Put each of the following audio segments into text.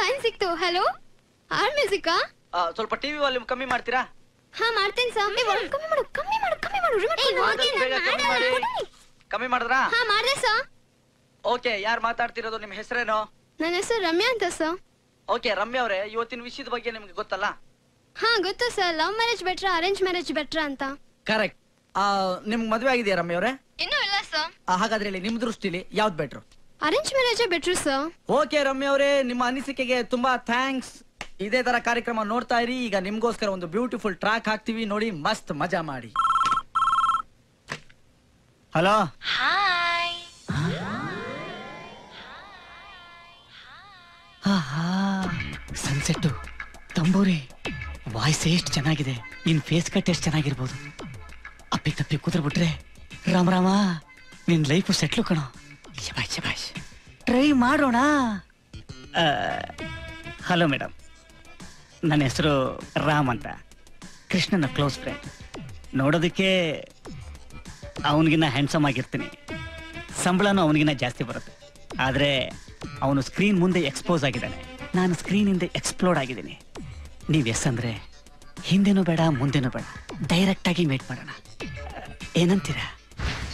Line ಸಿಕ್ತು. Hello, ಆರ್ ಮ್ಯೂಸಿಕಾ? ಸ್ವಲ್ಪ ಟಿವಿ ವಾಲ್ಯೂಮ್ ಕಮ್ಮಿ ಮಾಡ್ತೀರಾ? ಹಾ ಮಾಡ್ತೇನೆ ಸರ್. ಕಮ್ಮಿ ಮಾಡು. ಕಮ್ಮಿ ಮಾಡಿದ್ರಾ? ಹಾ ಮಾಡ್ದೆ ಸರ್. ಓಕೆ, ಯಾರು ಮಾತಾಡ್ತಿರೋದು? ನಿಮ್ಮ ಹೆಸರೇನು? ನನ್ನ ಹೆಸರು ರಮ್ಯಾ ಅಂತ ಸರ್. ಓಕೆ ರಮ್ಯಾ ಅವರೇ, ಇವತ್ತಿನ ವಿಷಯದ ಬಗ್ಗೆ ನಿಮ್ಗೆ ಗೊತ್ತಲ್ಲ? ಹಾ ಗೊತ್ತು ಸರ್. ಲವ್ ಮ್ಯಾರೇಜ್ ಬೆಟ್ರಾ ಅರೇಂಜ್ ಮ್ಯಾರೇಜ್ ಬೆಟ್ರಾ ಅಂತ. ಕರೆಕ್ಟ್. ನಿಮ್ಗೆ ಮದುವೆ ಆಗಿದೆಯಾ ರಮ್ಯಾ ಅವರೇ? ಇನ್ನೂ ಇಲ್ಲ ಸರ್. ಹಾಗಾದ್ರೆ ಹೇಳಿ, ನಿಮ್ ದೃಷ್ಟಿಲಿ ಯಾವ್ದು better? Arrange marriage better sir. Okay Ramya ಅವರೇ, ನಿಮ್ಮ ಅನಿಸಿಕೆಗೆ ತುಂಬಾ ಥ್ಯಾಂಕ್ಸ್. ಇದೇ ತರ ಕಾರ್ಯಕ್ರಮ ನೋಡ್ತಾ ಇರಿ. ಈಗ ನಿಮ್ಗೋಸ್ಕರ ಒಂದು ಬ್ಯೂಟಿಫುಲ್ ಟ್ರ್ಯಾಕ್ ಹಾಕ್ತಿವಿ, ನೋಡಿ ಮಸ್ತ್ ಮಜಾ ಮಾಡಿ. Hello, hi. ಸನ್ಸೆಟ್ಟು, ತಂಬೂರಿ, ವಾಯ್ಸ್ ಎಷ್ಟು ಚೆನ್ನಾಗಿದೆ. ನಿನ್ ಫೇಸ್ ಕಟ್ ಎಷ್ಟು ಚೆನ್ನಾಗಿರ್ಬೋದು. ಅಪ್ಪಿ ತಪ್ಪಿ ಕೂತ್ಬಿಟ್ರೆ ರಾಮ ನಿನ್ ಲೈಫ್ ಸೆಟ್ಲು ಕಣೋ. ಶಬಾಷ್, ಟ್ರೈ ಮಾಡೋಣ. ಹಲೋ ಮೇಡಮ್, ನನ್ನ ಹೆಸರು ರಾಮ್ ಅಂತ, ಕೃಷ್ಣನ ಕ್ಲೋಸ್ ಫ್ರೆಂಡ್. ನೋಡೋದಕ್ಕೆ ಅವನಿಗಿನ್ನ ಹ್ಯಾಂಡ್ಸಮ್ ಆಗಿರ್ತೀನಿ, ಸಂಬಳನೂ ಅವನಿಗಿನ್ನ ಜಾಸ್ತಿ ಬರುತ್ತೆ. ಆದರೆ ಅವನು ಸ್ಕ್ರೀನ್ ಮುಂದೆ ಎಕ್ಸ್ಪೋಸ್ ಆಗಿದ್ದಾನೆ, ನಾನು ಸ್ಕ್ರೀನಿಂದ ಎಕ್ಸ್ಪ್ಲೋರ್ಡ್ ಆಗಿದ್ದೀನಿ. ನೀವು ಎಸ್ ಅಂದರೆ ಹಿಂದೆನೂ ಬೇಡ ಮುಂದೆನೂ ಬೇಡ, ಡೈರೆಕ್ಟ್ ಆಗಿ ಮೀಟ್ ಮಾಡೋಣ. ಏನಂತೀರಾ?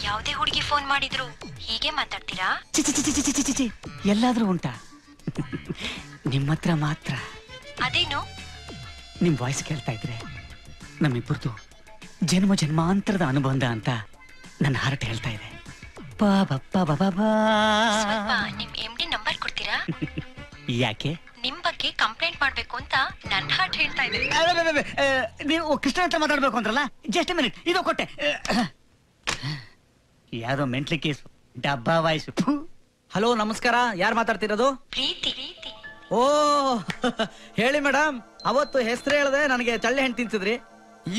ಯಾವುದೇ ಹುಡುಗಿ ಫೋನ್ ಮಾಡಿದ್ರು ಹೀಗೆ ಮಾತಾಡ್ತೀರಾ? ಚಿಚಿ ಎಲ್ಲಾದ್ರೂ ಉಂಟಾ? ನಿಮ್ಮ ಹತ್ರ ಮಾತ್ರ. ಅದೇನು? ನಿಮ್ ವಾಯ್ಸ್ ಕೇಳ್ತಾ ಇದ್ರೆ ನಮ್ಮಿಬ್ಬರದು ಜನ್ಮ ಜನ್ಮಾಂತರದ ಅನುಬಂಧ ಅಂತ ನನ್ನ ಹಾರ್ಟ್ ಹೇಳ್ತಾ ಇದೆ. ಸ್ವಲ್ಪ ನಿಮ್ MD ನಂಬರ್ ಕೊಡ್ತೀರಾ? ಯಾಕೆ? ನಿಮ್ ಬಗ್ಗೆ ಕಂಪ್ಲೇಂಟ್ ಮಾಡ್ಬೇಕು ಅಂತ ನನ್ನ ಹಾರ್ಟ್ ಹೇಳ್ತಾ ಇದೆ. ನೀವು ಕೃಷ್ಣ ಹತ್ರ ಮಾತಾಡ್ಬೇಕು ಅಂದ್ರಲ್ಲ, ಜಸ್ಟ್ ಮಿನಿಟ್, ಇದು ಕೊಟ್ಟೆ. ಯಾರೋ ಮೆಂಟ್ಲಿ ಕೇಸ್, ಡಬ್ಬಾ ವಾಯ್ಸ್. ಹಲೋ ನಮಸ್ಕಾರ, ಯಾರು ಮಾತಾಡ್ತಿರೋದು? ಪ್ರೀತಿ. ಓ ಹೇಳಿ ಮೇಡಮ್, ಅವತ್ತು ಹೆಸರು ಹೇಳ್ದೆ ನನಗೆ ಚಳ್ಳೆ ಹಣ್ಣು ತಿನ್ಸಿದ್ರಿ.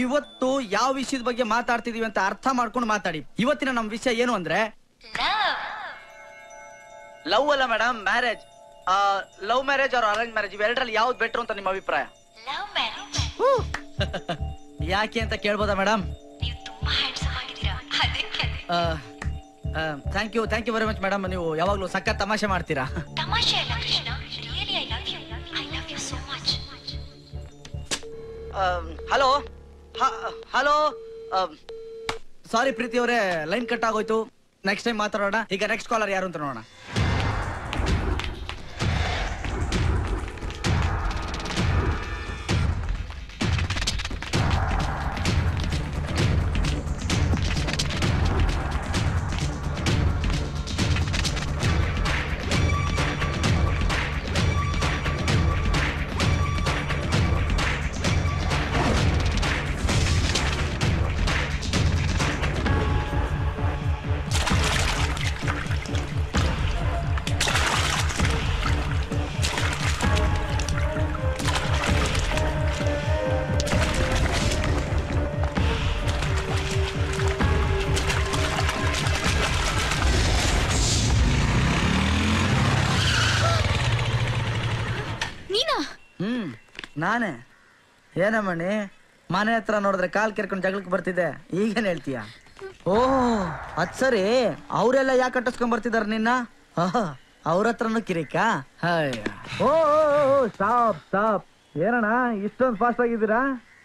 ಇವತ್ತು ಯಾವ ವಿಷಯದ ಬಗ್ಗೆ ಮಾತಾಡ್ತಿದೀವಿ ಅಂತ ಅರ್ಥ ಮಾಡ್ಕೊಂಡು ಮಾತಾಡಿ. ಇವತ್ತಿನ ನಮ್ ವಿಷಯ ಏನು ಅಂದ್ರೆ ಲವ್ ಅಲ್ಲ madam, marriage. Love marriage or arrange marriage, ಇವೆರಡರಲ್ಲಿ ಯಾವ್ದು ಬೆಟರ್ ಅಂತ ನಿಮ್ಮ ಅಭಿಪ್ರಾಯ? Love marriage. ಯಾಕೆ ಅಂತ ಕೇಳ್ಬೋದಾ ಮೇಡಮ್? ನೀವು ತುಂಬಾ ಹ್ಯಾಂಡ್ಸಮ್ ಆಗಿದ್ದೀರಾ, ಅದಕ್ಕೆ. Thank you very much madam. ನೀವು ಯಾವಾಗ್ಲೂ ಸಖತ್ ತಮಾಷೆ ಮಾಡ್ತೀರಾ. ತಮಾಷೆ ಅಲ್ಲ Krishna, really I love you so much. Hello, sorry Preethi ಅವರೇ, ಲೈನ್ ಕಟ್ ಆಗೋಯ್ತು. ನೆಕ್ಸ್ಟ್ ಟೈಮ್ ಮಾತಾಡೋಣ. ಈಗ ನೆಕ್ಸ್ಟ್ ಕಾಲರ್ ಯಾರು ಅಂತ ನೋಡೋಣ. ನಾನೇ. ಏನಮ್ಮಣ್ಣಿ, ಮನೆ ಹತ್ರ ನೋಡಿದ್ರೆ ಕಾಲ್ ಕೆರ್ಕೊಂಡು ಜಗಳಕ್ಕೆ ಬರ್ತಿದ್ದೆ, ಈಗೇನ್ ಹೇಳ್ತೀಯ? ಓಹ್ ಅದ್ ಸರಿ, ಅವರೆಲ್ಲ ಯಾಕೆ ಕಟ್ಟಿಸ್ಕೊಂಡ್ ಬರ್ತಿದಾರ ನಿನ್ನ? ಅವ್ರ ಹತ್ರನು ಕಿರಿಕಾ? ಓ ಸ್ಟಾಪ್. ಏನಣ್ಣ ಇಷ್ಟೊಂದು ಫಾಸ್ಟ್ ಆಗಿದ್ದೀರಾ?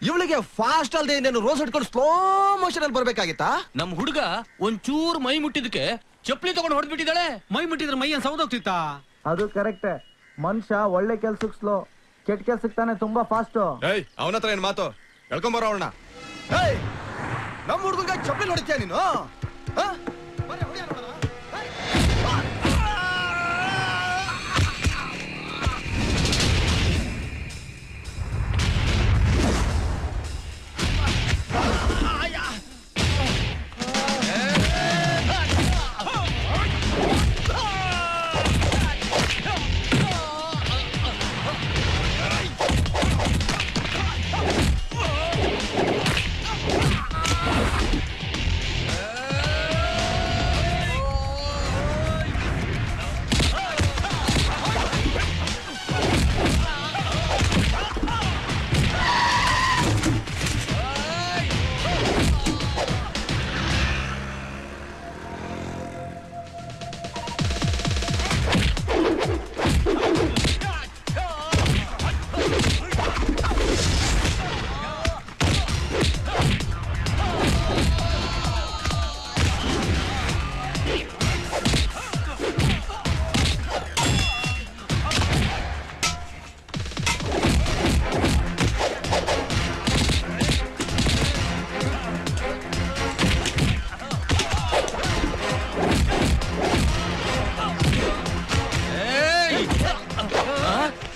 ಇವಳಿಗೆ ಫಾಸ್ಟ್ ಅಲ್ದೆ ಇನ್ನೇನು ರೋಸ್ ಹಿಡ್ಕೊಂಡು ಸ್ಲೋ ಮೋಷನ್ ಅಲ್ಲಿ ಬರ್ಬೇಕಾಗಿತ್ತಾ? ನಮ್ ಹುಡುಗ ಒಂಚೂರು ಮೈ ಮುಟ್ಟಿದಕ್ಕೆ ಚಪ್ಪಲಿ ತಗೊಂಡು ಹೊಡೆದ್ಬಿಟ್ಟಿದ್ದಾಳೆ. ಮೈ ಮುಟ್ಟಿದ್ರೆ ಮೈ ಏನ್ ಸೌದೋಗ್ತಿತ್ತ? ಅದು ಕರೆಕ್ಟ್. ಮನುಷ್ಯ ಒಳ್ಳೆ ಕೆಲ್ಸಕ್ಕೆ ಸ್ಲೋ, ಕೆಟ್ಟ ಕೆಲ್ಸಕ್ಕೆ ತಾನೆ ತುಂಬಾ ಫಾಸ್ಟ್. ಅವನ ಹತ್ರ ಏನ್ ಮಾತು? ಹೇಳ್ಕೊಂಬರ ಅವಳನ್ನ. ನಮ್ಮ ಹುಡುಗಂಗ ಚಪ್ಪಲಿ ಹೊಡಿತೀಯ ನೀನು?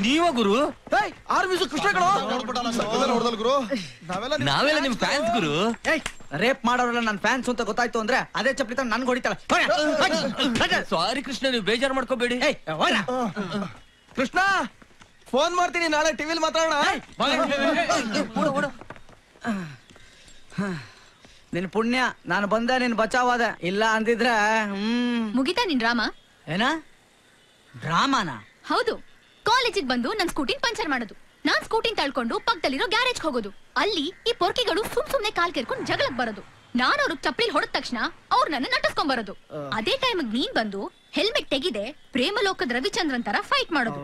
ನೀವ ಗುರು ಆರ್ಮಿಸು ಕೃಷ್ಣಗಳು ನೋಡ್ದಲ್ ಗುರು ನಾವೆಲ್ಲ ನಾವೆಲ್ಲ ನಿಮ್ ಫ್ಯಾನ್ಸ್ ಗುರು. ರೇಪ್ ಮಾಡೋರೆಲ್ಲ ನನ್ನ ಫ್ಯಾನ್ಸ್ ಅಂತ ಗೊತ್ತಾಯ್ತು ಅಂದ್ರೆ ಅದೇ ಚಪ್ಪಲಿ ತಂದು ನನ್ಗೆ ಹೊಡಿತಾಳೆ. ಸಾರಿ ಕೃಷ್ಣ, ನೀವು ಬೇಜಾರು ಮಾಡ್ಕೋಬೇಡಿ. ಕೃಷ್ಣ ಫೋನ್ ಮಾಡ್ತೀನಿ, ನಾಳೆ ಟಿವಿಲಿ ಮಾತಾಡೋಣ. ನಿನ್ ಪುಣ್ಯ ನಾನು ಬಂದೆ, ನಿನ್ ಬಚಾವಾದ. ಇಲ್ಲ ಅಂದಿದ್ರೆ ಮುಗಿತಾ ನಿನ್ ಡ್ರಾಮ? ಏನ ಡ್ರಾಮಾನ? ಹೌದು. ಕಾಲೇಜಿಗೆ ಬಂದು ನನ್ ಸ್ಕೂಟಿನ್ ಪಂಚರ್ ಮಾಡೋದು, ನಾನ್ ಸ್ಕೂಟಿನ್ ತಳ್ಕೊಂಡು ಪಕ್ಕದಲ್ಲಿರೋ ಗ್ಯಾರೇಜ್ ಹೋಗೋದು, ಅಲ್ಲಿ ಈ ಪೊರ್ಕಿಗಳು ಸುಮ್ನೆ ಕಾಲ್ ಕೆರ್ಕೊಂಡು ಜಗಳಕ್ ಬರೋದು, ನಾನು ಅವ್ರಿಗೆ ಚಪ್ಪಲಿ ಹೊಡೆದ ತಕ್ಷಣ ಅವ್ರು ನನ್ನ ನಟಿಸ್ಕೊಂಡ್ ಬರೋದು. ಅದೇ ಟೈಮಿಗೆ ನೀನ್ ಬಂದು ಹೆಲ್ಮೆಟ್ ತೆಗಿದೆ ಪ್ರೇಮಲೋಕದ ರವಿಚಂದ್ರನ್ ತರ ಫೈಟ್ ಮಾಡೋದು.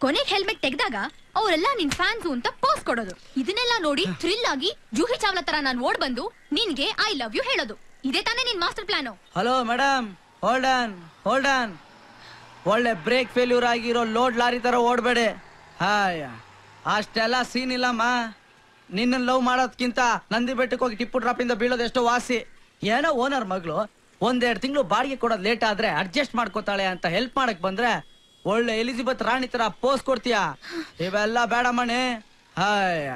ಕೊನೆಗೆ ಹೆಲ್ಮೆಟ್ ತೆಗ್ದಾಗ ಅವರೆಲ್ಲ ನಿನ್ ಫ್ಯಾನ್ಸು ಅಂತ ಪೋಸ್ ಕೊಡೋದು. ಇದನ್ನೆಲ್ಲ ನೋಡಿ ಥ್ರಿಲ್ ಆಗಿ ಜೂಹಿ ಚಾವ್ಲಾ ತರ ನಾನ್ ಓಡ್ ಬಂದು ನಿನ್ಗೆ ಐ ಲವ್ ಯು ಹೇಳೋದು. ಇದೇ ತಾನೇ ನಿನ್ master plan? Hello madam, hold on. ಒಳ್ಳೆ ಬ್ರೇಕ್ ಫೇಲ್ಯೂರ್ ಆಗಿರೋ ಲೋಡ್ ಲಾರಿ ತರ ಓಡ್ಬೇಡಿ. ಹಾಯ ಅಷ್ಟೆಲ್ಲ ಸೀನ್ ಇಲ್ಲಮ್ಮ. ನಿನ್ನ ಲವ್ ಮಾಡೋದ್ಕಿಂತ ನಂದಿ ಬೆಟ್ಟಕ್ಕೆ ಹೋಗಿ ಟಿಪ್ಪು ಡ್ರಾಪ್ ಇಂದ ಬೀಳೋದು ಎಷ್ಟೋ ವಾಸಿ. ಏನೋ ಓನರ್ ಮಗಳು 1-2 ತಿಂಗಳು ಬಾಡಿಗೆ ಕೊಡೋದು ಲೇಟ್ ಆದ್ರೆ ಅಡ್ಜಸ್ಟ್ ಮಾಡ್ಕೋತಾಳೆ ಅಂತ ಹೆಲ್ಪ್ ಮಾಡಕ್ ಬಂದ್ರೆ ಒಳ್ಳೆ ಎಲಿಜಬೆತ್ ರಾಣಿ ತರ ಪೋಸ್ ಕೊಡ್ತೀಯಾ? ಇವೆಲ್ಲ ಬೇಡ ಮಣಿ. ಹಾಯ